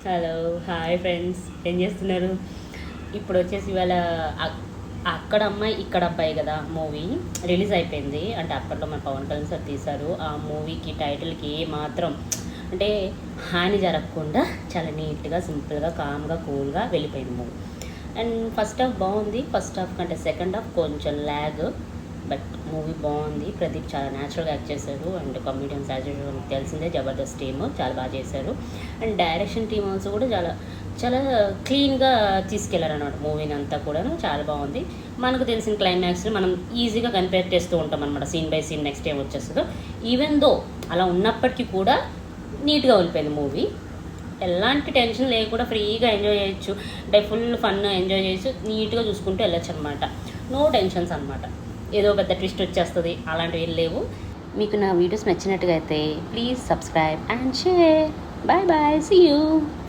Hello, hi friends, ఏం చేస్తున్నారు? ఇప్పుడు వచ్చేసి ఇవాళ అక్కడ అమ్మాయి ఇక్కడ అబ్బాయి కదా మూవీ రిలీజ్ అయిపోయింది. అంటే అప్పట్లో మన పవన్ కళ్యాణ్ సార్ తీశారు. ఆ మూవీకి టైటిల్కి ఏ మాత్రం అంటే హాని జరగకుండా చాలా నీట్గా సింపుల్గా కామ్గా కూల్గా వెళ్ళిపోయింది మూవీ. అండ్ ఫస్ట్ హాఫ్ బాగుంది. ఫస్ట్ హాఫ్ కంటే సెకండ్ హాఫ్ కొంచెం ల్యాగ్. బట్ మూవీ బాగుంది. ప్రదీప్ చాలా న్యాచురల్గా యాక్ట్ చేశారు. అండ్ కామెడియన్స్ యాజ్ యూజువల్ తెలిసిందే, జబర్దస్త్ టీమ్ చాలా బాగా చేశారు. అండ్ డైరెక్షన్ టీమ్ ఆల్సో కూడా చాలా చాలా క్లీన్గా తీసుకెళ్లారు అనమాట. మూవీని అంతా కూడా చాలా బాగుంది. మనకు తెలిసిన క్లైమాక్స్ మనం ఈజీగా కనిపెట్టేస్తూ ఉంటాం అనమాట. సీన్ బై సీన్ నెక్స్ట్ ఏం వచ్చేస్తుందో. ఈవెన్ దో అలా ఉన్నప్పటికీ కూడా నీట్గా వెళ్ళిపోయింది మూవీ. ఎలాంటి టెన్షన్ లేకుండా ఫ్రీగా ఎంజాయ్ చేయొచ్చు. అంటే ఫుల్ ఫన్ ఎంజాయ్ చేయొచ్చు. నీట్గా చూసుకుంటూ వెళ్ళొచ్చు అనమాట. నో టెన్షన్స్ అనమాట. ఏదో పెద్ద ట్విస్ట్ వచ్చేస్తుంది అలాంటివి ఏం లేవు. మీకు నా వీడియోస్ నచ్చినట్టుగా అయితే please subscribe and share. Bye bye, see you.